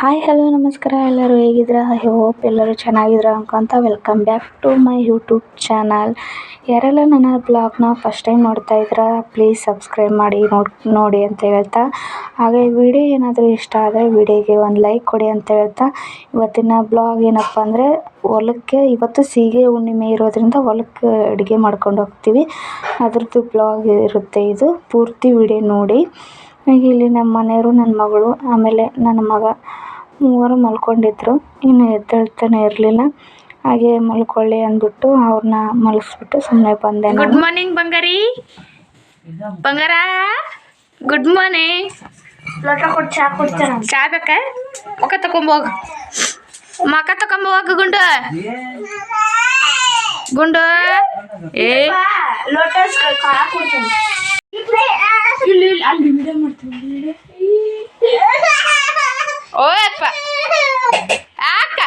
Hi hello ನಮಸ್ಕಾರ. ಎಲ್ಲರೂ ಹೇಗಿದ್ದೀರಾ? ಐ ಹೋಪ್ ಎಲ್ಲರೂ ಚೆನ್ನಾಗಿದ್ದೀರಾ ಅನ್ಕೊಂತ welcome back to my YouTube channel. ಯಾರೆಲ್ಲ ನನ್ನ ಬ್ಲಾಗ್ನ ಫಸ್ಟ್ ಟೈಮ್ ನೋಡ್ತಾ ಇದ್ದೀರಾ ಪ್ಲೀಸ್ ಸಬ್ಸ್ಕ್ರೈಬ್ ಮಾಡಿ ನೋಡಿ ಅಂತ ಹೇಳ್ತಾ, ಹಾಗೆ ವಿಡಿಯೋ ಏನಾದರೂ ಇಷ್ಟ ಆದರೆ ವಿಡಿಯೋಗೆ ಒಂದು ಲೈಕ್ ಕೊಡಿ ಅಂತ ಹೇಳ್ತಾ, ಇವತ್ತಿನ ಬ್ಲಾಗ್ ಏನಪ್ಪ ಅಂದರೆ ಹೊಲಕ್ಕೆ ಇವತ್ತು ಸೀಗೆ ಹುಣ್ಣಿಮೆ ಇರೋದ್ರಿಂದ ಹೊಲಕ್ಕೆ ಅಡುಗೆ ಮಾಡ್ಕೊಂಡು ಹೋಗ್ತೀವಿ. ಅದ್ರದ್ದು ಬ್ಲಾಗ್ ಇರುತ್ತೆ, ಇದು ಪೂರ್ತಿ ವಿಡಿಯೋ ನೋಡಿ. ಇಲ್ಲಿ ನಮ್ಮ ಮನೆಯವರು, ನನ್ನ ಮಗಳು, ಆಮೇಲೆ ನನ್ನ ಮಗ ಮೂವರು ಮಲ್ಕೊಂಡಿದ್ರು. ಇನ್ನು ಎದ್ದೇಳ್ತಾನೆ ಇರಲಿಲ್ಲ. ಹಾಗೆ ಮಲ್ಕೊಳ್ಳಿ ಅಂದ್ಬಿಟ್ಟು ಅವ್ರನ್ನ ಮಲಗಿಸ್ಬಿಟ್ಟು ಸುಮ್ಮನೆ ಬಂದೆ. ಗುಡ್ ಮಾರ್ನಿಂಗ್ ಬಂಗಾರಿ. ಬಂಗಾರ ಗುಡ್ ಮಾರ್ನಿಂಗ್. ಲೋಟ ಕೊಟ್ಟು ಚಾ ಕೊಡ್ತೇನೆ. ಚಾ ಬೇಕಾ? ಮುಖ ತಕೊಂಬೋಗ, ಮಕ ತಕೊಂಬೋಗ. ಗುಂಡು ಗುಂಡು ಏ ಲೋಟ ಕೊಡ್ತೇನೆ. ಇಲ್ಲಿ ಅಲ್ಲಿ ವಿಡಿಯೋ ಮಾಡ್ತೀನಿ. ಓಯಪ್ಪ ಅಕ್ಕ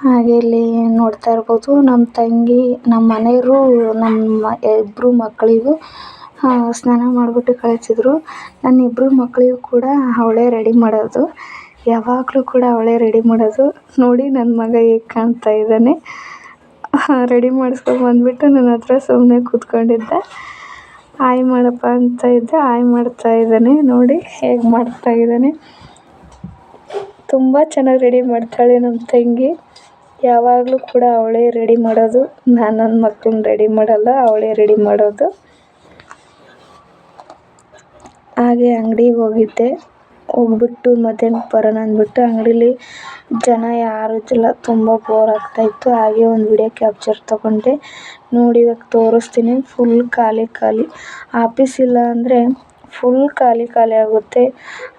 ಹಾಗೆ ಇಲ್ಲಿ ನೋಡ್ತಾ ಇರ್ಬೋದು, ನಮ್ಮ ತಂಗಿ, ನಮ್ಮ ಮನೆಯವರು, ನಮ್ಮ ಇಬ್ಬರು ಮಕ್ಕಳಿಗೂ ಸ್ನಾನ ಮಾಡಿಬಿಟ್ಟು ಕಳಿಸಿದ್ರು. ನನ್ನ ಇಬ್ಬರು ಮಕ್ಕಳಿಗೂ ಕೂಡ ಅವಳೇ ರೆಡಿ ಮಾಡೋದು, ಯಾವಾಗಲೂ ಕೂಡ ಅವಳೇ ರೆಡಿ ಮಾಡೋದು. ನೋಡಿ ನನ್ನ ಮಗ ಹೇಗೆ ಕಾಣ್ತಾ ಇದ್ದಾನೆ. ರೆಡಿ ಮಾಡಿಸ್ಕೊಂಡ್ಬಂದ್ಬಿಟ್ಟು ನನ್ನ ಹತ್ರ ಸುಮ್ಮನೆ ಕೂತ್ಕೊಂಡಿದ್ದ. ಆಯ್ ಮಾಡಪ್ಪ ಅಂತ ಇದ್ದೆ, ಆಯ್ ಮಾಡ್ತಾ ಇದ್ದಾನೆ. ನೋಡಿ ಹೇಗೆ ಮಾಡ್ತಾ ಇದ್ದಾನೆ. ತುಂಬ ಚೆನ್ನಾಗಿ ರೆಡಿ ಮಾಡ್ತಾಳೆ ನಮ್ಮ ತಂಗಿ. ಯಾವಾಗಲೂ ಕೂಡ ಅವಳೇ ರೆಡಿ ಮಾಡೋದು, ನಾನು ನನ್ನ ಮಕ್ಕಳನ್ನ ರೆಡಿ ಮಾಡಲ್ಲ, ಅವಳೇ ರೆಡಿ ಮಾಡೋದು. ಹಾಗೆ ಅಂಗಡಿಗೆ ಹೋಗ್ಬಿಟ್ಟು ಮಧ್ಯಾಹ್ನಕ್ಕೆ ಬರೋಣ ಅಂದ್ಬಿಟ್ಟು ಅಂಗಡೀಲಿ ಜನ ಯಾರೂ ಇದ್ದಿಲ್ಲ, ತುಂಬ ಬೋರ್ ಆಗ್ತಾಯಿತ್ತು. ಹಾಗೆ ಒಂದು ವಿಡಿಯೋ ಕ್ಯಾಪ್ಚರ್ ತೊಗೊಂಡೆ. ನೋಡಿ ಇವಾಗ ತೋರಿಸ್ತೀನಿ. ಫುಲ್ ಖಾಲಿ ಆಫೀಸ್ ಇಲ್ಲ ಅಂದರೆ ಫುಲ್ ಖಾಲಿ ಆಗುತ್ತೆ.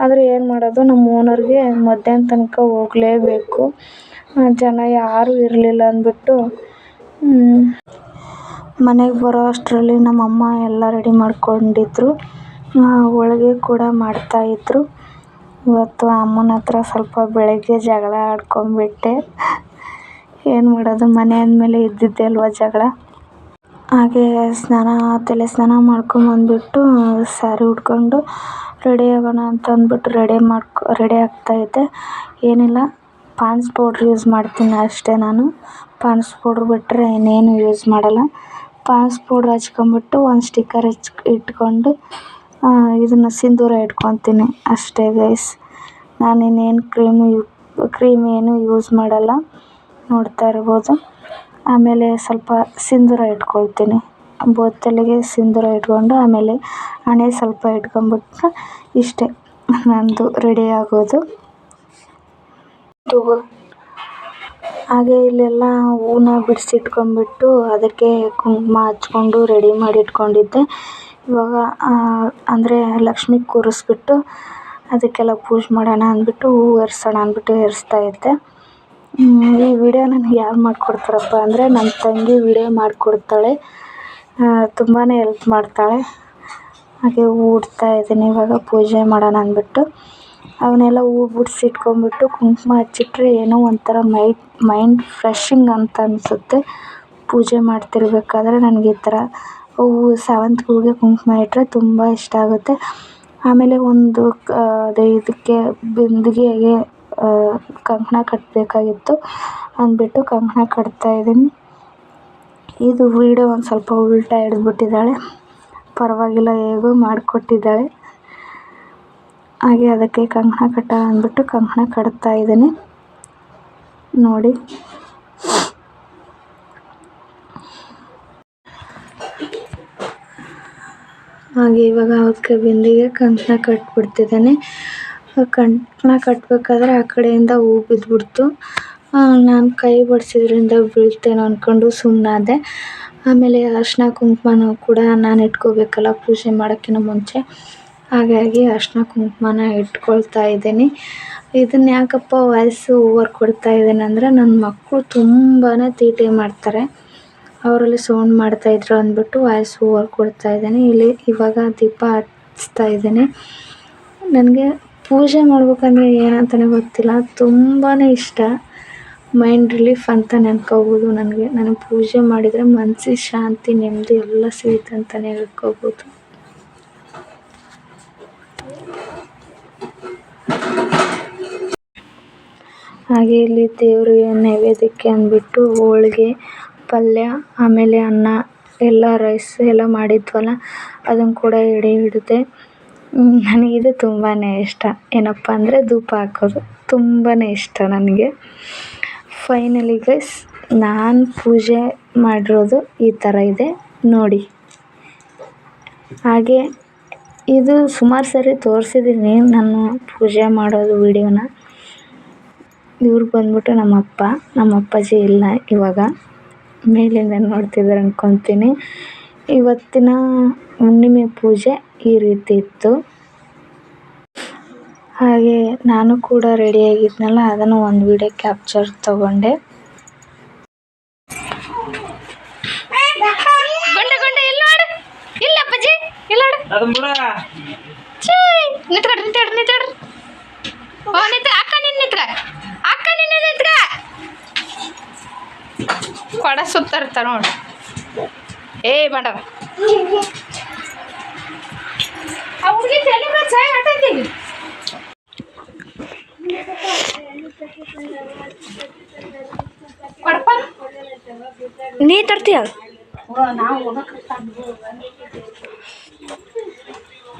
ಆದರೆ ಏನು ಮಾಡೋದು, ನಮ್ಮ ಓನರ್ಗೆ ಮಧ್ಯಾಹ್ನ ತನಕ ಹೋಗಲೇಬೇಕು. ಜನ ಯಾರೂ ಇರಲಿಲ್ಲ ಅಂದ್ಬಿಟ್ಟು ಮನೆಗೆ ಬರೋ ಅಷ್ಟರಲ್ಲಿ ನಮ್ಮಮ್ಮ ಎಲ್ಲ ರೆಡಿ ಮಾಡ್ಕೊಂಡಿದ್ರು. ಹೋಳಿಗೆ ಕೂಡ ಮಾಡ್ತಾಯಿದ್ರು. ಇವತ್ತು ಅಮ್ಮನ ಹತ್ರ ಸ್ವಲ್ಪ ಬೆಳಗ್ಗೆ ಜಗಳ ಆಡ್ಕೊಂಡ್ಬಿಟ್ಟೆ. ಏನು ಮಾಡೋದು, ಮನೆ ಅಂದಮೇಲೆ ಇದ್ದಿದ್ದೆ ಅಲ್ವ ಜಗಳ. ಹಾಗೆ ತಲೆ ಸ್ನಾನ ಮಾಡ್ಕೊಂಬಂದ್ಬಿಟ್ಟು ಸ್ಯಾರಿ ಉಟ್ಕೊಂಡು ರೆಡಿ ಆಗೋಣ ಅಂತ ಅಂದ್ಬಿಟ್ಟು ರೆಡಿ ಆಗ್ತಾಯಿದ್ದೆ. ಏನಿಲ್ಲ, ಪಾನ್ಸ್ ಪೌಡ್ರ್ ಯೂಸ್ ಮಾಡ್ತೀನಿ ಅಷ್ಟೇ. ನಾನು ಪಾನ್ಸ್ ಪೌಡ್ರ್ ಬಿಟ್ಟರೆ ಇನ್ನೇನು ಯೂಸ್ ಮಾಡಲ್ಲ. ಪಾನ್ಸ್ ಪೌಡ್ರ್ ಹಚ್ಕೊಂಬಿಟ್ಟು ಒಂದು ಸ್ಟಿಕ್ಕರ್ ಇಟ್ಕೊಂಡು ಇದನ್ನು ಸಿಂಧೂರ ಇಟ್ಕೊತೀನಿ ಅಷ್ಟೇ ಗೈಸ್. ನಾನು ಇನ್ನೇನು ಕ್ರೀಮ್ ಏನು ಯೂಸ್ ಮಾಡಲ್ಲ, ನೋಡ್ತಾ ಇರ್ಬೋದು. ಆಮೇಲೆ ಸ್ವಲ್ಪ ಸಿಂಧೂರ ಇಟ್ಕೊಳ್ತೀನಿ, ಬೊತ್ತಲಿಗೆ ಸಿಂಧೂರ ಇಟ್ಕೊಂಡು ಆಮೇಲೆ ಹಣೆ ಸ್ವಲ್ಪ ಇಟ್ಕೊಂಬಿಟ್ರೆ ಇಷ್ಟೇ ನಂದು ರೆಡಿ ಆಗೋದು. ಹಾಗೆ ಇಲ್ಲೆಲ್ಲ ಹೂನ ಬಿಡಿಸಿಟ್ಕೊಂಡ್ಬಿಟ್ಟು ಅದಕ್ಕೆ ಕುಂಕುಮ ಹಚ್ಕೊಂಡು ರೆಡಿ ಮಾಡಿ ಇಟ್ಕೊಂಡಿದ್ದೆ. ಇವಾಗ ಅಂದರೆ ಲಕ್ಷ್ಮಿ ಕೂರಿಸ್ಬಿಟ್ಟು ಅದಕ್ಕೆಲ್ಲ ಪೂಜೆ ಮಾಡೋಣ ಅಂದ್ಬಿಟ್ಟು ಹೂವು ಏರ್ಸೋಣ ಅಂದ್ಬಿಟ್ಟು ಏರಿಸ್ತಾ ಇದ್ದೆ. ಈ ವಿಡಿಯೋ ನನಗೆ ಯಾರು ಮಾಡಿಕೊಡ್ತಾರಪ್ಪ ಅಂದರೆ ನಮ್ಮ ತಂಗಿ ವಿಡಿಯೋ ಮಾಡಿಕೊಡ್ತಾಳೆ, ತುಂಬಾ ಹೆಲ್ಪ್ ಮಾಡ್ತಾಳೆ. ಹಾಗೆ ಹೂವು ಇಡ್ತಾ ಇದ್ದೀನಿ ಇವಾಗ ಪೂಜೆ ಮಾಡೋಣ ಅಂದ್ಬಿಟ್ಟು. ಅವನ್ನೆಲ್ಲ ಹೂವು ಬಿಡಿಸಿಟ್ಕೊಂಡ್ಬಿಟ್ಟು ಕುಂಕುಮ ಹಚ್ಚಿಟ್ರೆ ಏನೋ ಒಂಥರ ಮೈಂಡ್ ಫ್ರೆಶಿಂಗ್ ಅಂತ ಅನಿಸುತ್ತೆ. ಪೂಜೆ ಮಾಡ್ತಿರ್ಬೇಕಾದ್ರೆ ನನಗೆ ಈ ಥರ ಹೂವು, ಸೇವಂತಿಗೆ ಹೂವಿಗೆ ಕುಂಕುಮ ಇಟ್ಟರೆ ತುಂಬ ಇಷ್ಟ ಆಗುತ್ತೆ. ಆಮೇಲೆ ಒಂದು ಇದಕ್ಕೆ ಬಿಂದಿಗೆಗೆ ಕಂಕಣ ಕಟ್ಟಬೇಕಾಗಿತ್ತು ಅಂದ್ಬಿಟ್ಟು ಕಂಕಣ ಕಟ್ತಾಯಿದ್ದೀನಿ. ಇದು ವಿಡಿಯೋ ಒಂದು ಸ್ವಲ್ಪ ಉಲ್ಟಾ ಹಿಡಿದ್ಬಿಟ್ಟಿದ್ದಾಳೆ, ಪರವಾಗಿಲ್ಲ ಹೇಗೋ ಮಾಡಿಕೊಟ್ಟಿದ್ದಾಳೆ. ಹಾಗೆ ಅದಕ್ಕೆ ಕಂಕಣ ಕಟ್ಟೋಣ ಅಂದ್ಬಿಟ್ಟು ಕಂಕಣ ಕಟ್ತಾಯಿದ್ದೀನಿ ನೋಡಿ. ಹಾಗೆ ಇವಾಗ ಅದಕ್ಕೆ ಬಿಂದಿಗೆ ಕಂಕಣ ಕಟ್ಬಿಡ್ತಿದ್ದೇನೆ. ಕಂಕಣ ಕಟ್ಟಬೇಕಾದ್ರೆ ಆ ಕಡೆಯಿಂದ ಹೂವು ಬಿದ್ದುಬಿಡ್ತು. ನಾನು ಕೈ ಬಡಿಸಿದ್ರಿಂದ ಬೀಳ್ತೇನೋ ಅಂದ್ಕೊಂಡು ಸುಮ್ಮನಾದೆ. ಆಮೇಲೆ ಅರಿಶಿನ ಕುಂಕುಮನೂ ಕೂಡ ನಾನು ಇಟ್ಕೋಬೇಕಲ್ಲ ಪೂಜೆ ಮಾಡೋಕ್ಕಿಂತ ಮುಂಚೆ, ಹಾಗಾಗಿ ಅರಿಶಿನ ಕುಂಕುಮನ ಇಟ್ಕೊಳ್ತಾ ಇದ್ದೀನಿ. ಇದನ್ನು ಯಾಕಪ್ಪ ವಾಯ್ಸು ಓವರ್ ಕೊಡ್ತಾ ಇದ್ದೀನಿ ಅಂದರೆ ನನ್ನ ಮಕ್ಕಳು ತುಂಬಾ ತೀಟೆ ಮಾಡ್ತಾರೆ, ಅವರಲ್ಲಿ ಸೌಂಡ್ ಮಾಡ್ತಾಯಿದ್ರು ಅಂದ್ಬಿಟ್ಟು ವಾಯ್ಸ್ ಓವರ್ ಕೊಡ್ತಾ ಇದ್ದೀನಿ. ಇವಾಗ ದೀಪ ಹಚ್ತಾ ಇದ್ದೀನಿ. ನನಗೆ ಪೂಜೆ ಮಾಡ್ಬೇಕಂದ್ರೆ ಏನಂತಲೇ ಗೊತ್ತಿಲ್ಲ, ತುಂಬಾ ಇಷ್ಟ. ಮೈಂಡ್ ರಿಲೀಫ್ ಅಂತ ನೆನ್ಕೋಬೋದು. ನನಗೆ ಪೂಜೆ ಮಾಡಿದರೆ ಮನಸ್ಸಿಗೆ ಶಾಂತಿ ನೆಮ್ಮದಿ ಎಲ್ಲ ಸಿಗುತ್ತೆ ಅಂತಲೇ ಹೇಳ್ಕೋಬೋದು. ಹಾಗೆ ಇಲ್ಲಿ ದೇವರಿಗೆ ನೈವೇದ್ಯಕ್ಕೆ ಅಂದ್ಬಿಟ್ಟು ಹೋಳಿಗೆ, ಪಲ್ಯ, ಆಮೇಲೆ ಅನ್ನ ಎಲ್ಲ ರೈಸ್ ಎಲ್ಲ ಮಾಡಿದ್ವಲ್ಲ ಅದನ್ನು ಕೂಡ ಎಡೆ ಹಿಡಿದೆ. ನನಗಿದು ತುಂಬಾ ಇಷ್ಟ. ಏನಪ್ಪ ಅಂದರೆ ಧೂಪ ಹಾಕೋದು ತುಂಬಾ ಇಷ್ಟ ನನಗೆ. ಫೈನಲಿ ಗೈಸ್, ನಾನು ಪೂಜೆ ಮಾಡಿರೋದು ಈ ಥರ ಇದೆ ನೋಡಿ. ಹಾಗೆ ಇದು ಸುಮಾರು ಸರಿ ತೋರಿಸಿದ್ದೀನಿ ನಾನು ಪೂಜೆ ಮಾಡೋದು ವಿಡಿಯೋನ. ಇವ್ರು ಬಂದ್ಬಿಟ್ಟು ನಮ್ಮ ಅಪ್ಪಾಜಿ ಇಲ್ಲ ಇವಾಗ, ಮೇಲಿಂದ ನೋಡ್ತಿದ್ದಾರೆ ಅಂದ್ಕೊತೀನಿ. ಇವತ್ತಿನ ಹುಣ್ಣಿಮೆ ಪೂಜೆ ಈ ರೀತಿ ಇತ್ತು. ಹಾಗೆ ನಾನು ಕೂಡ ರೆಡಿಯಾಗಿದ್ನಲ್ಲ, ಅದನ್ನು ಒಂದು ವಿಡಿಯೋ ಕ್ಯಾಪ್ಚರ್ ತಗೊಂಡೆ. ಕೊಡ ಸುತ್ತರ್ತ ನೋಡಿ. ಏ ಮಾಡವ ನೀ ತರ್ತೀಯ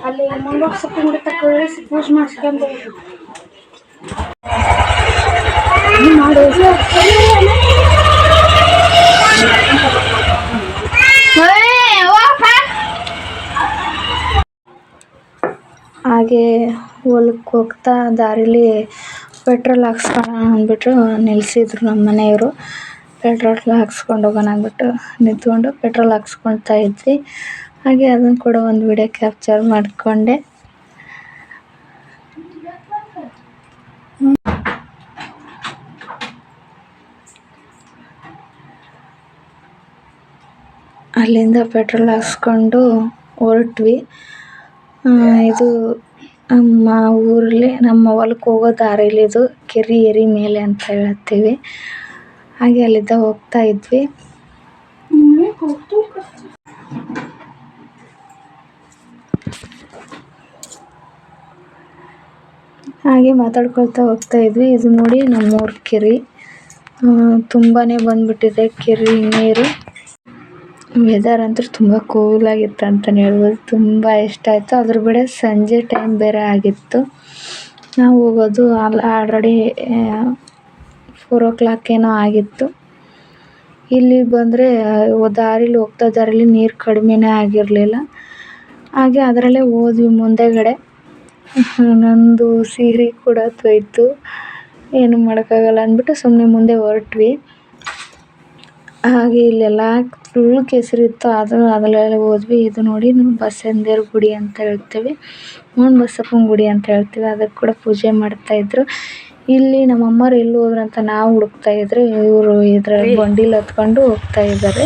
ಅಲ್ಲಿ ಮುಂದೋಗಿ ಸೊಪ್ಪು ಮುಡಿತ ಪೂಜೆ ಮಾಡಿಸ್ಕೊಂಡು ಹಾಗೆ ಹೊಲಕ್ಕೆ ಹೋಗ್ತಾ ದಾರಿಲಿ ಪೆಟ್ರೋಲ್ ಹಾಕ್ಸ್ಕೊಳ್ಳೋಣ ಅಂದ್ಬಿಟ್ಟು ನಿಲ್ಲಿಸಿದ್ರು ನಮ್ಮ ಮನೆಯವರು. ಪೆಟ್ರೋಲ್ ಹಾಕ್ಸ್ಕೊಂಡು ಹೋಗೋಣ ಅಂದ್ಬಿಟ್ಟು ನಿಂತ್ಕೊಂಡು ಪೆಟ್ರೋಲ್ ಹಾಕ್ಸ್ಕೊಳ್ತಾ ಇದ್ವಿ. ಹಾಗೆ ಅದನ್ನು ಕೂಡ ಒಂದು ವಿಡಿಯೋ ಕ್ಯಾಪ್ಚರ್ ಮಾಡಿಕೊಂಡೆ. ಅಲ್ಲಿಂದ ಪೆಟ್ರೋಲ್ ಹಾಕ್ಸ್ಕೊಂಡು ಹೊರಟ್ವಿ. ಇದು ನಮ್ಮ ಊರಲ್ಲಿ ನಮ್ಮ ಹೊಲಕ್ಕೆ ಹೋಗೋ ದಾರಿಲಿ ಇದು ಕೆರೆ ಏರಿ ಮೇಲೆ ಅಂತ ಹೇಳ್ತೀವಿ. ಹಾಗೆ ಅಲ್ಲಿಂದ ಹೋಗ್ತಾ ಇದ್ವಿ. ಹಾಗೆ ಮಾತಾಡ್ಕೊಳ್ತಾ ಹೋಗ್ತಾ ಇದ್ವಿ. ಇದು ನೋಡಿ ನಮ್ಮೂರ ಕೆರೆ, ತುಂಬಾ ಬಂದ್ಬಿಟ್ಟಿದೆ ಕೆರೆ ನೀರು. ವೆದರ್ ಅಂತೂ ತುಂಬ ಕೂಲಾಗಿತ್ತು ಅಂತಲೇ ಹೇಳ್ಬೋದು. ತುಂಬ ಇಷ್ಟ ಆಯಿತು. ಅದ್ರ ಬಿಡ ಸಂಜೆ ಟೈಮ್ ಬೇರೆ ಆಗಿತ್ತು. ನಾವು ಹೋಗೋದು ಆಲ್ರೆಡಿ 4 o'clock ಏನೋ ಆಗಿತ್ತು. ಇಲ್ಲಿ ಬಂದರೆ ದಾರಿಲಿ ಹೋಗ್ತಾ ದಾರಿಲಿ ನೀರು ಕಡಿಮೆನೇ ಆಗಿರಲಿಲ್ಲ. ಹಾಗೆ ಅದರಲ್ಲೇ ಹೋದ್ವಿ ಮುಂದೆಗಡೆ. ನಂದು ಸೀರೆ ಕೂಡ ತೊಯ್ತು, ಏನು ಮಾಡೋಕ್ಕಾಗಲ್ಲ ಅಂದ್ಬಿಟ್ಟು ಸುಮ್ಮನೆ ಮುಂದೆ ಹೊರಟ್ವಿ. ಹಾಗೆ ಇಲ್ಲೆಲ್ಲ ಫುಲ್ ಕೆಸರಿತ್ತು. ಅದರಲ್ಲೆಲ್ಲ ಹೋದ್ವಿ. ಇದು ನೋಡಿ ನಾವು ಬಸವೇಶ್ವರ ಗುಡಿ ಅಂತ ಹೇಳ್ತೀವಿ, ಬಸಪ್ಪನ ಗುಡಿ ಅಂತ ಹೇಳ್ತೀವಿ. ಅದಕ್ಕೆ ಕೂಡ ಪೂಜೆ ಮಾಡ್ತಾಯಿದ್ರು. ಇಲ್ಲಿ ನಮ್ಮಮ್ಮರು ಎಲ್ಲಿ ಹೋದ್ರು ಅಂತ ನಾವು ಹುಡುಕ್ತಾ ಇದ್ರೆ ಇವರು ಇದರ ಬಂಡಿಲಿ ಹತ್ಕೊಂಡು ಹೋಗ್ತಾ ಇದ್ದಾರೆ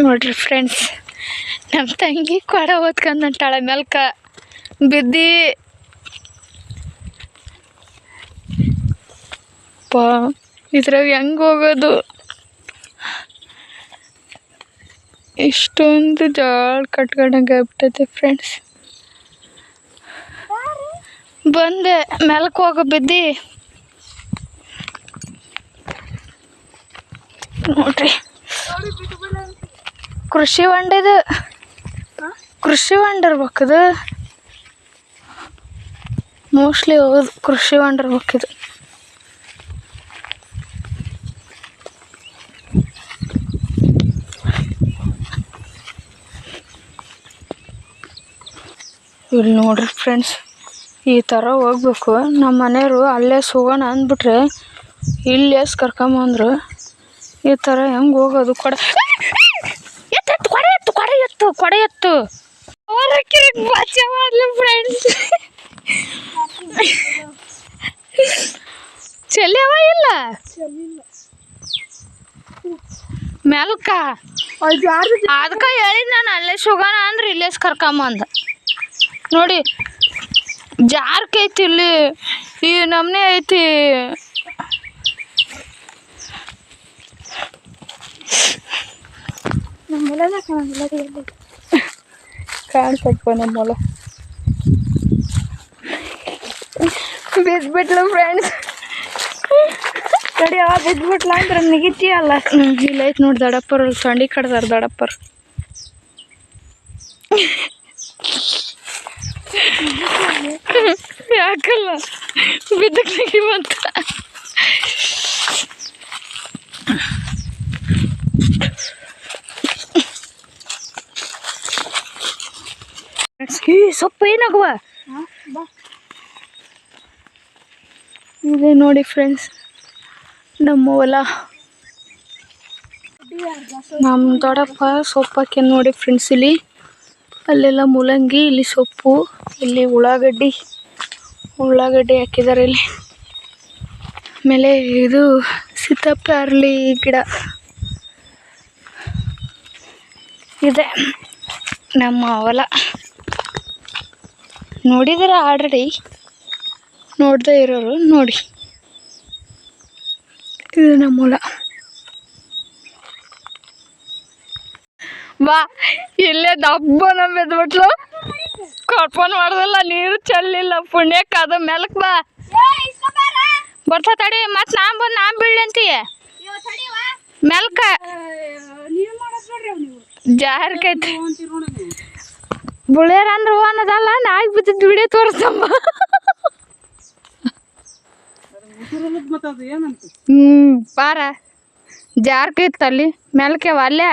ನೋಡ್ರಿ ಫ್ರೆಂಡ್ಸ್. ನಮ್ಮ ತಂಗಿ ಕೊಡ ಓದ್ಕೊಂಡು ಹೊಂಟಾಳೆ ಮೆಲ್ಕ ಬಿದ್ದಿ. ಇದ್ರಾಗ ಹೆಂಗೆ ಹೋಗೋದು? ಇಷ್ಟೊಂದು ಜಾಳ ಕಟ್ಕೊಂಡಂಗೆ ಆಗ್ಬಿಟ್ಟೈತೆ ಫ್ರೆಂಡ್ಸ್. ಬಂದೆ ಮೆಲ್ಕ ಹೋಗೋ ಬಿದ್ದಿ ನೋಡ್ರಿ. ಕೃಷಿ ಹೊಂಡದು, ಕೃಷಿ ಹೊಂಡ ಇರ್ಬೇಕದು ಮೋಸ್ಟ್ಲಿ. ಹೌದು, ಕೃಷಿ ಹೊಂಡ ಇರ್ಬೇಕಿದು. ಇಲ್ಲಿ ನೋಡ್ರಿ ಫ್ರೆಂಡ್ಸ್, ಈ ಥರ ಹೋಗ್ಬೇಕು. ನಮ್ಮ ಮನೆಯವರು ಅಲ್ಲೇ ಹೋಗೋಣ ಅಂದ್ಬಿಟ್ರೆ ಇಲ್ಲೇ ಕರ್ಕೊಂಬಂದ್ರು. ಈ ಥರ ಹೆಂಗೆ ಹೋಗೋದು? ಕೊಡೆ ಎತ್ತು, ಕೊಡೆ ಎತ್ತು, ಕೊಡೆ ಎತ್ತು, ಕೊಡೆ ಎತ್ತು. ಬಚ್ಚ ಮಾಡಲಿ ಫ್ರೆಂಡ್ಸ್. ಚೆಲ್ಲವ ಇಲ್ಲ ಮೆಲ್ಕ. ಅದಕ್ಕೆ ಹೇಳಿದ್ ನಾನು ಅಲ್ಲೇ ಹೋಗೋಣ ಅಂದ್ರೆ ಇಲ್ಲೇ ಕರ್ಕೊಂಬಂದ ನೋಡಿ. ಜಾರ್ಕೈತಿ ಇಲ್ಲಿ. ಈ ನಮ್ನೆ ಐತಿ. ನಮ್ಮ ಹೊಲನ ಕಾಣಲ್ಲ, ಕಾಣಿಸಪ್ಪ ನಮ್ಮ ಹೊಲ. ಬಿದ್ಬಿಟ್ಲು ಫ್ರೆಂಡ್ಸ್. ಕಡಿ ಬಿದ್ಬಿಟ್ಲ ಅಂದ್ರೆ ನಿಗಿತೀಯಲ್ಲ. ಇಲ್ಲ ಐತೆ ನೋಡಿ ದಡಪ್ಪರು, ಸಂಡಿ ಕಡ್ದಾರ ದಡಪ್ಪರು. ಯಾಕಲ್ಲ ಬಿದ್ದಕ್ಕೆ ನೆಗಿ ಬಂತ. ಸೊಪ್ಪು ಏನಾಗುವ ಇದೆ ನೋಡಿ ಫ್ರೆಂಡ್ಸ್ ನಮ್ಮ ಹೊಲ. ನಮ್ಮ ದೊಡ್ಡಪ್ಪ ಸೊಪ್ಪು ಹಾಕ್ಯ ನೋಡಿ ಫ್ರೆಂಡ್ಸ್. ಇಲ್ಲಿ ಅಲ್ಲೆಲ್ಲ ಮೂಲಂಗಿ, ಇಲ್ಲಿ ಸೊಪ್ಪು, ಇಲ್ಲಿ ಉಳ್ಳಾಗಡ್ಡಿ ಹಾಕಿದ್ದಾರೆ. ಇಲ್ಲಿ ಆಮೇಲೆ ಇದು ಸೀತಾಫಲ ಅರಳಿ ಗಿಡ ಇದೆ ನಮ್ಮ ಹೊಲ. ನೋಡಿದರೆ ಆಲ್ರೆಡಿ, ನೋಡದೇ ಇರೋರು ನೋಡಿ. ಇದು ನಮ್ಮ ಹೊಲ. ಬಾ ಇಲ್ಲೇ ದಬ್ಬ ನಮ್ಮ ಎದ್ಬಿಟ್ಲು. ಕರ್ಪನ್ ಮಾಡ್ದಲ್ಲ, ನೀರು ಚೆಲ್ಲಿಲ್ಲ ಪುಣ್ಯಕ್ಕೆ. ಅದು ಮೆಲಕ್ ಬಾ ಬರ್ತಾ ತಡಿ. ಮತ್ತು ನಾ ಬೀಳಿ ಅಂತೀಯ ಮೆಲ್ಕ ಜಾರ್ಕೈತಿ. ಬುಳ್ಯಾರ ಅಂದ್ರೆ ಅನ್ನೋದಲ್ಲ, ನಾಯಿ ಬಿದ್ದಿದ್ದು ವಿಡಿಯೋ ತೋರಿಸಮ್ಮ. ಬಾರ ಜಾರ್ಕೈತ್ ಅಲ್ಲಿ ಮೆಲ್ಕೆವ, ಅಲ್ಲೇ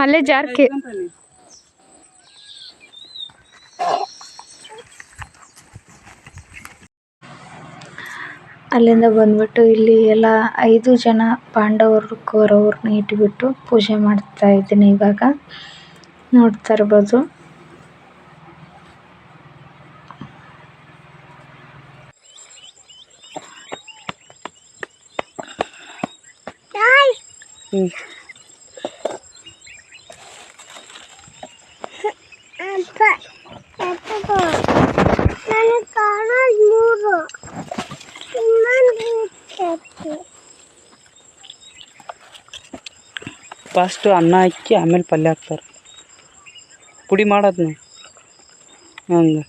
ಅಲ್ಲೇ ಜಾರ್ಕಿ. ಅಲ್ಲಿಂದ ಬಂದ್ಬಿಟ್ಟು ಇಲ್ಲಿ ಎಲ್ಲ 5 ಜನ ಪಾಂಡವರು ಕೌರವ್ರನ್ನ ಇಟ್ಬಿಟ್ಟು ಪೂಜೆ ಮಾಡ್ತಾ ಇದ್ದೀನಿ ಇವಾಗ. ನೋಡ್ತಾ ಇರ್ಬೋದು. ಫಸ್ಟ್ ಅನ್ನ ಹಾಕಿ ಆಮೇಲೆ ಪಲ್ಯ ಹಾಕ್ತಾರೆ. ಪುಡಿ ಮಾಡೋದು ಹಂಗೆ,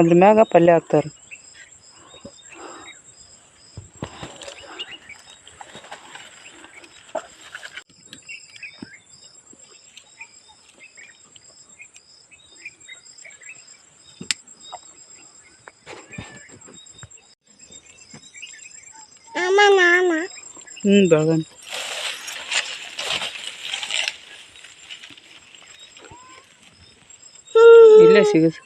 ಅದ್ರ ಮ್ಯಾಗ ಪಲ್ಯ ಹಾಕ್ತಾರೆ. ಬೆಳಗಾವಿ ಇಲ್ಲೇ ಸಿಗುತ್ತೆ.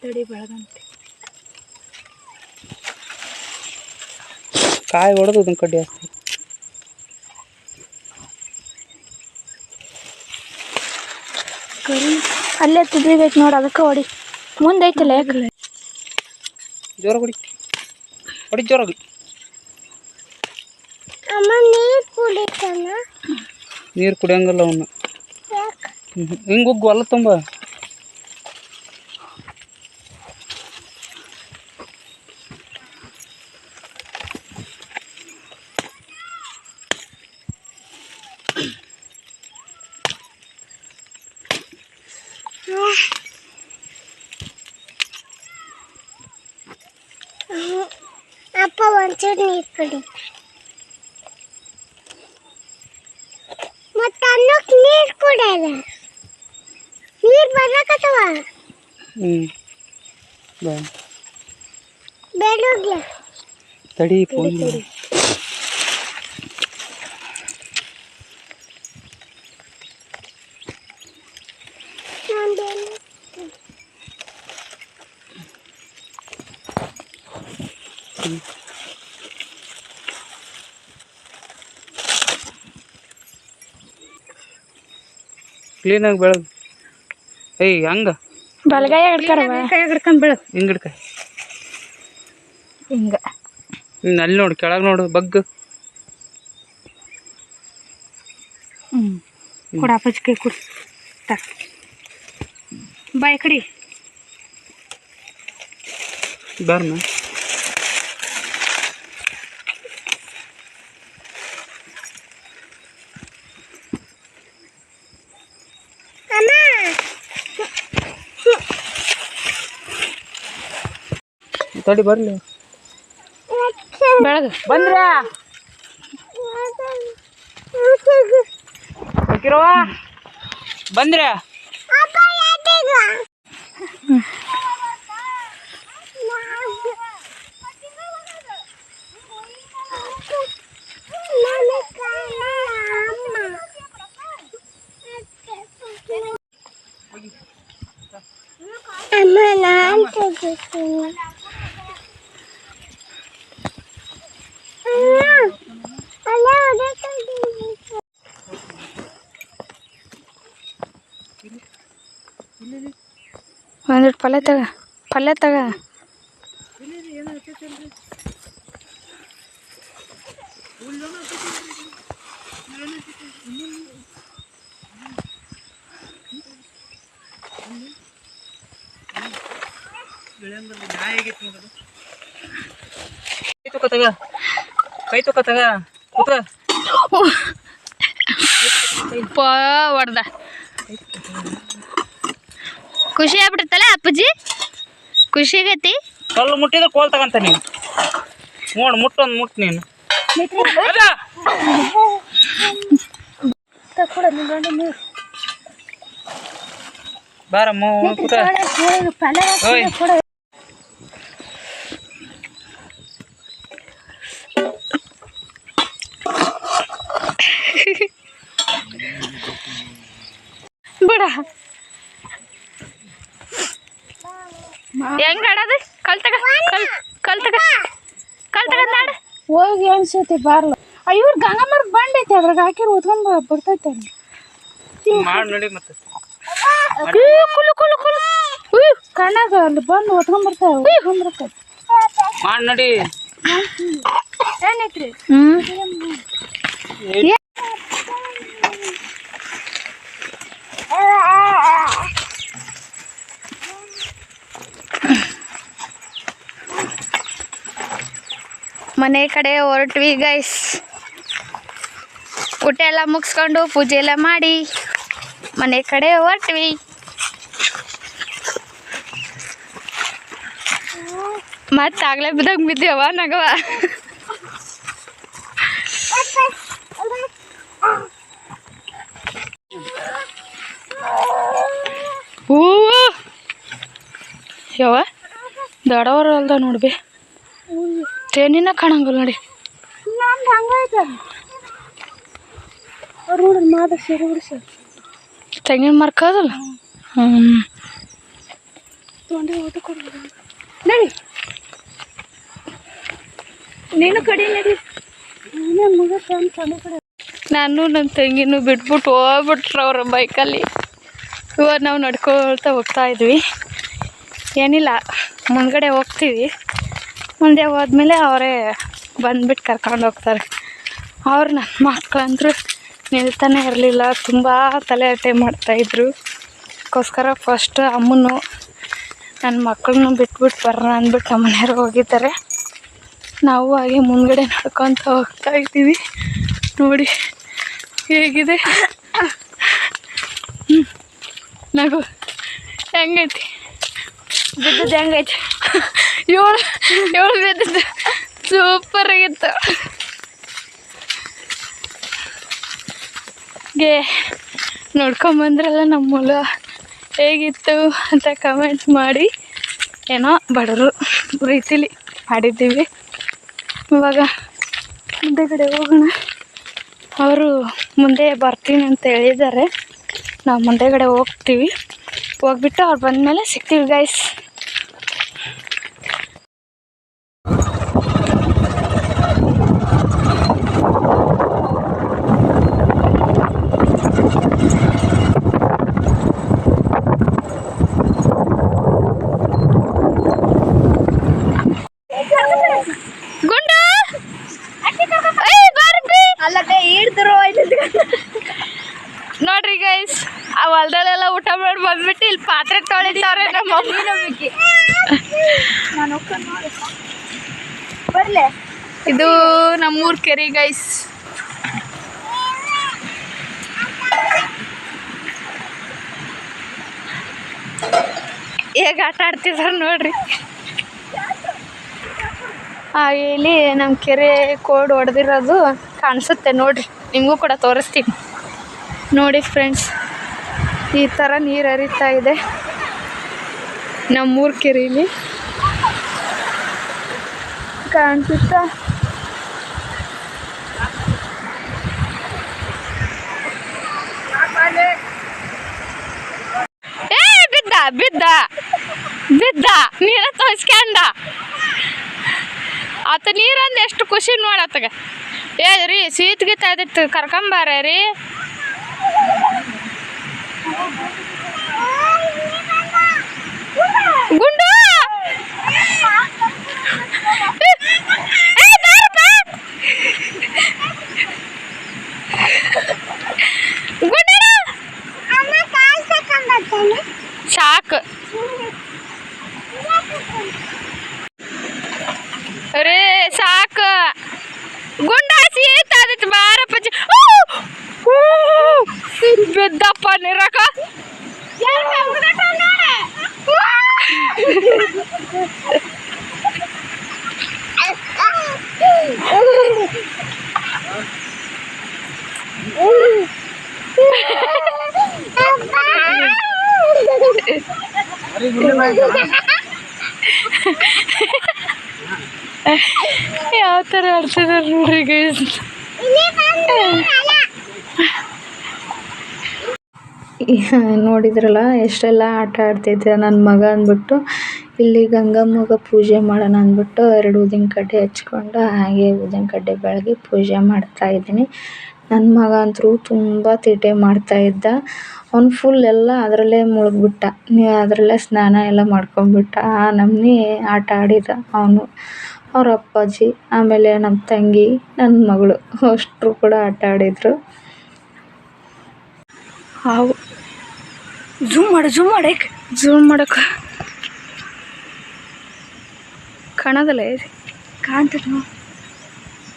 ತಡಿ ಬೆಳಗಂತೆ ಕಾಯಿ ಹೊಡೆದು ಅದನ್ನ ಕಡ್ಡಿ ಹಾಕ್ತಾರೆ. ಅಲ್ಲೇ ತಿದ್ದಿಬೇಕು ನೋಡಿ, ಅದಕ್ಕೆ ಹೊಡಿ. ಮುಂದೈತಲ್ಲ ಯಾಕಲ್ಲ ಜೋರ ಹೊಡಿ ಜೋರಾಗಿ. ನೀರು ಕುಡಿಯಂಗಲ್ಲ ಅವನ್ನ. ಹಿಂಗೆ ಹೋಗಿ ಹೊಲ ತುಂಬ. ಅಪ್ಪ ಒಂಚೂರು ನೀರು ಕುಡಿ. ಮತ್ತೆ ಅನ್ನಕ್ಕೆ ನೀರು ಕುಡಿಯಲ್ಲ, ನೀರು ಬರಕತ್ತವ. ಬೇಡೋಗ್ಲ ತಡಿ ಫೋನ್. ಕ್ಲೀನಾಗಿ ಬೆಳಗ್. ಹಂಗ ಬಲಗಾಯ ಹಿಡ್ಕೊಂಡು ಬೆಳಗ್. ಹಿಂಗೆ ಹಿಡ್ಕ. ಹಿಂಗೆ ಅಲ್ಲಿ ನೋಡು, ಕೆಳಗೆ ನೋಡು, ಬಗ್ಗು. ಕೊಡ ಪಚ್ಕೆ ಕುಡಿ. ಬಾಯ್ ಕಡಿ ಬರ್ನ ತಡಿ ಬರ್ಲಿ ಬೆಳಗ್ಗೆ ಬಂದ್ರ ಬಂದ್ರ ಒಂದಿಟ್ಟು ಪಲ್ಯ ತಗ ಕೈ ತುಕ ತಗ ಕೂತ ಹೊಡ್ದ ಖುಷಿ ಆಗ್ಬಿಟ್ಟಿರ್ತಲ್ಲ ಅಪ್ಪಾಜಿ ಖುಷಿ ಆಗೈತಿ ಕಲ್ಲು ಮುಟ್ಟಿದ್ರೆ ಕೋಲ್ ತಗಂತ ನೀನು ನೋಡು ಮುಟ್ಟೊಂದು ಮುಟ್ಟು ನೀನು ಬಾರಮ್ಮ ಕೂತ ಓಯ್ ಬಿಡ ಹೆಂಗ್ ಆಡೋದು ಕಲ್ ತಗ ನಾಡ ಹೋಗಿ ಅನ್ಸೈತಿ ಬಾರ್ಲ ಇವ್ರ ಗಂಗಮ್ಮರ್ ಬಂದೈತಿ ಅದ್ರಾಗ ಹಾಕಿರ್ ಓದ್ಕೊಂಡ್ ಬರ್ತೈತೆ ಮಾಡಿ ನೋಡಿ ಮತ್ತೆ ಕಣ್ಣಾಗ ಅಲ್ಲಿ ಬಂದು ಓದ್ಕೊಂಡ್ ಬರ್ತಾವೆ ಮಾಡಿ ನೋಡಿ ಏನೈತ್ರಿ ಮನೆ ಕಡೆ ಹೊರಟ್ವಿ ಗೈಸ್ ಊಟ ಎಲ್ಲ ಮುಗಿಸ್ಕೊಂಡು ಪೂಜೆ ಎಲ್ಲ ಮಾಡಿ ಮನೆ ಕಡೆ ಹೊರಟ್ವಿ ಮತ್ತೆ ಆಗ್ಲೇ ಬಿದ್ದಂಗೆ ಬಿದ್ದೀವ ನಗವ ಹೂವು ಯಾವ ದೊಡ್ಡವರು ಅಲ್ದ ನೋಡ್ಬಿ ತೇನಿನ ಕಾಣಂಗಿಲ್ಲ ನೋಡಿ ತೆಂಗಿನ ಮರಕ ಅದಲ್ಲ ನಡಿ ನೀನು ಕಡಿ ನಡಿ ನಾನು ನನ್ನ ತಂಗಿನೂ ಬಿಟ್ಬಿಟ್ಟು ಹೋಗ್ಬಿಟ್ರು ಅವ್ರ ಬೈಕಲ್ಲಿ ಇವಾಗ ನಾವು ನಡ್ಕೊಳ್ತಾ ಹೋಗ್ತಾ ಇದ್ವಿ ಏನಿಲ್ಲ ಮುಂದ್ಗಡೆ ಹೋಗ್ತೀವಿ ಮುಂದೆ ಹೋದ್ಮೇಲೆ ಅವರೇ ಬಂದ್ಬಿಟ್ಟು ಕರ್ಕೊಂಡು ಹೋಗ್ತಾರೆ ಅವ್ರು ನನ್ನ ಮಕ್ಕಳಂತೂ ನಿಲ್ತಾನೆ ಇರಲಿಲ್ಲ ತುಂಬ ತಲೆ ಮಾಡ್ತಾಯಿದ್ರು ಅದಕ್ಕೋಸ್ಕರ ಫಸ್ಟ್ ಅಮ್ಮನು ನನ್ನ ಮಕ್ಕಳನ್ನು ಬಿಟ್ಬಿಟ್ಟು ಬರೋಣ ಅಂದ್ಬಿಟ್ಟು ನಮ್ಮ ಮನೆಯವ್ರು ಹೋಗಿದ್ದಾರೆ ನಾವು ಹಾಗೆ ಮುಂದ್ಗಡೆ ನಡ್ಕೊತ ಹೋಗ್ತಾ ಇದ್ದೀವಿ ನೋಡಿ ಹೇಗಿದೆ ನಗು ಹೆಂಗೈತಿ ಬಿದ್ದದ್ದು ಹೆಂಗೈತಿ ಏಳು ಬಿದ್ದದ್ದು ಸೂಪರ್ ಆಗಿತ್ತು ಗೆ ನೋಡ್ಕೊಂಬಂದ್ರಲ್ಲ ನಮ್ಮ ಹೊಲ ಹೇಗಿತ್ತು ಅಂತ ಕಮೆಂಟ್ ಮಾಡಿ ಏನೋ ಬಡವರು ರೀತಿಲಿ ಮಾಡಿದ್ದೀವಿ ಇವಾಗ ಮುಂದೆಗಡೆ ಹೋಗೋಣ ಅವರು ಮುಂದೆ ಬರ್ತೀನಿ ಅಂತ ಹೇಳಿದ್ದಾರೆ ನಾವು ಮುಂದೆಗಡೆ ಹೋಗ್ತೀವಿ ಹೋಗ್ಬಿಟ್ಟು ಅವ್ರು ಬಂದಮೇಲೆ ಸಿಗ್ತೀವಿ ಗೈಸ್ ನೋಡ್ರಿ ಗೈಸ್ ಆ ಹೊಲದಲ್ಲೆಲ್ಲ ಊಟ ಮಾಡಿ ಬಂದ್ಬಿಟ್ಟು ಇಲ್ಲಿ ಪಾತ್ರೆ ತೊಳೆ ಬರ್ಲೆ ಇದು ನಮ್ಮೂರ್ ಕೆರೆ ಗೈಸ್. ಹೇಗೆ ಆಟ ಆಡ್ತಿದಾರೆ ನೋಡ್ರಿ. ಹಾಗೆ ಇಲ್ಲಿ ನಮ್ಮ ಕೆರೆ ಕೋಡ್ ಹೊಡೆದಿರೋದು ಕಾಣಿಸುತ್ತೆ ನೋಡ್ರಿ, ನಿಮಗೂ ಕೂಡ ತೋರಿಸ್ತೀನಿ ನೋಡಿ ಫ್ರೆಂಡ್ಸ್. ಈ ಥರ ನೀರು ಹರಿತಾ ಇದೆ ನಮ್ಮೂರ ಕೆರೆಯಲ್ಲಿ, ಕಾಣಿಸುತ್ತಾ? ಬಿದ್ದ ನೀರ ತೋರಿಸ್ಕೊಂಡ ಆತ. ನೀರಂದು ಎಷ್ಟು ಖುಷಿ ನೋಡತ್ತಗ. ಏ ರೀ ಸೀತ್ ಗೀತ ಆದಿತ್ತು, ಕರ್ಕೊಂಬಾರ ರೀ. ಗುಂಡು ಸಾಕು ರೇ, ಸಾಕು. ಗುಂಡಾಸಿ ತಾದಿತ್ತು ಬಾರಪ್ಪಜ್ಜಿ. ಬಿದ್ದಪ್ಪ ನೀರಾಕ. ಯಾವ ಥರ ಆಡ್ತಿದಾರೆ ನೋಡ್ರಿ ಗೈಸ್. ನೋಡಿದ್ರಲ್ಲ ಎಷ್ಟೆಲ್ಲ ಆಟ ಆಡ್ತಿದ್ದೆ ನನ್ನ ಮಗ ಅಂದ್ಬಿಟ್ಟು. ಇಲ್ಲಿ ಗಂಗಮ್ಮಗೆ ಪೂಜೆ ಮಾಡೋಣ ಅಂದ್ಬಿಟ್ಟು 2 ಊದಿನ ಕಡ್ಡಿ ಹಚ್ಕೊಂಡು ಹಾಗೆ ಊದಿನ ಕಡ್ಡಿ ಬೆಳಗಿ ಪೂಜೆ ಮಾಡ್ತಾಯಿದ್ದೀನಿ. ನನ್ನ ಮಗ ಅಂತೂ ತುಂಬ ತೀಟೆ ಮಾಡ್ತಾಯಿದ್ದ. ಅವ್ನು ಫುಲ್ ಎಲ್ಲ ಅದರಲ್ಲೇ ಮುಳುಗ್ಬಿಟ್ಟ, ಅದರಲ್ಲೇ ಸ್ನಾನ ಎಲ್ಲ ಮಾಡ್ಕೊಂಡ್ಬಿಟ್ಟ. ಆ ನಮ್ಮನೆ ಆಟ ಆಡಿದ ಅವನು, ಅವ್ರ ಅಪ್ಪಾಜಿ, ಆಮೇಲೆ ನಮ್ಮ ತಂಗಿ, ನನ್ನ ಮಗಳು ಅಷ್ಟರು ಕೂಡ ಆಟ ಆಡಿದರು. ಹಾವು ಝೂಮ್ ಮಾಡಕ್ಕೆ ಕಾಣೋದಲ್ಲ, ಕಾಣ್ತೈತೆ ನೋಡಿ.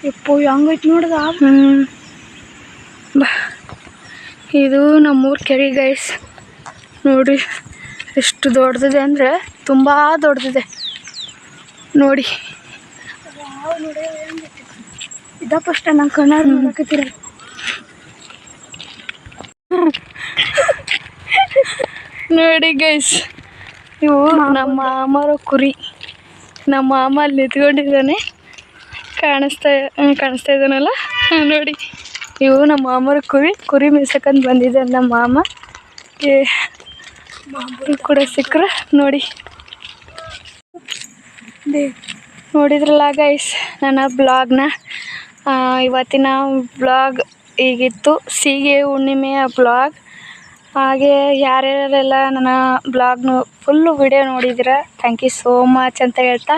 ಎಪ್ಪೋ ಹೆಂಗೈತೆ ನೋಡ್ದ. ಬಾ, ಇದು ನಮ್ಮೂರ ಕೆರೆ ಗೈಸ್. ನೋಡಿ ಎಷ್ಟು ದೊಡ್ಡದಿದೆ ಅಂದರೆ ತುಂಬ ದೊಡ್ಡದಿದೆ ನೋಡಿ. ಇದಪ್ಪ ಅಷ್ಟೇ ನಂಗೆ ಕಣ್ಣಾರ ನೋಡಕತ್ತೀರ. ನೋಡಿ ಗೈಸ್, ಇವು ನಮ್ಮ ಮಾಮರ ಕುರಿ. ನಮ್ಮ ಮಾಮ ಅಲ್ಲಿ ನಿಂತ್ಕೊಂಡಿದ್ದಾನೆ, ಕಾಣಿಸ್ತಾ ಇದ್ದಾನಲ್ಲ ನೋಡಿ. ಇವು ನಮ್ಮ ಮಾಮರ ಕುರಿ ಮೇಯ್ಸಕ್ಕಂತ ಬಂದಿದ್ದೆ ನಮ್ಮ ಮಾಮ. ಕೂಡ ಸಿಕ್ಕರು ನೋಡಿ. ನೋಡಿದ್ರಲ್ಲ ಗೈಸ್ ನನ್ನ ಬ್ಲಾಗ್ನ. ಇವತ್ತಿನ ಬ್ಲಾಗ್ ಹೀಗಿತ್ತು, ಸೀಗೆ ಹುಣ್ಣಿಮೆಯ ಬ್ಲಾಗ್. ಹಾಗೆ ಯಾರ್ಯಾರೆಲ್ಲ ನನ್ನ ಬ್ಲಾಗ್ನು ಫುಲ್ಲು ವಿಡಿಯೋ ನೋಡಿದ್ದೀರ, ಥ್ಯಾಂಕ್ ಯು ಸೋ ಮಚ್ ಅಂತ ಹೇಳ್ತಾ,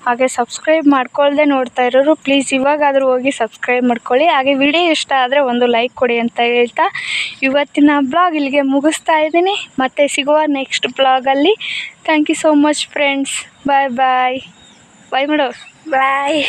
ಹಾಗೆ ಸಬ್ಸ್ಕ್ರೈಬ್ ಮಾಡ್ಕೊಳ್ದೆ ನೋಡ್ತಾ ಇರೋರು ಪ್ಲೀಸ್ ಇವಾಗಾದರೂ ಹೋಗಿ ಸಬ್ಸ್ಕ್ರೈಬ್ ಮಾಡ್ಕೊಳ್ಳಿ. ಹಾಗೆ ವಿಡಿಯೋ ಇಷ್ಟ ಆದರೆ ಒಂದು ಲೈಕ್ ಕೊಡಿ ಅಂತ ಹೇಳ್ತಾ ಇವತ್ತಿನ ಬ್ಲಾಗ್ ಇಲ್ಲಿಗೆ ಮುಗಿಸ್ತಾ ಇದ್ದೀನಿ. ಮತ್ತೆ ಸಿಗುವ ನೆಕ್ಸ್ಟ್ ಬ್ಲಾಗಲ್ಲಿ. Thank you so much friends. Bye bye. Bye ಮಾಡೋ. ಬಾಯ್.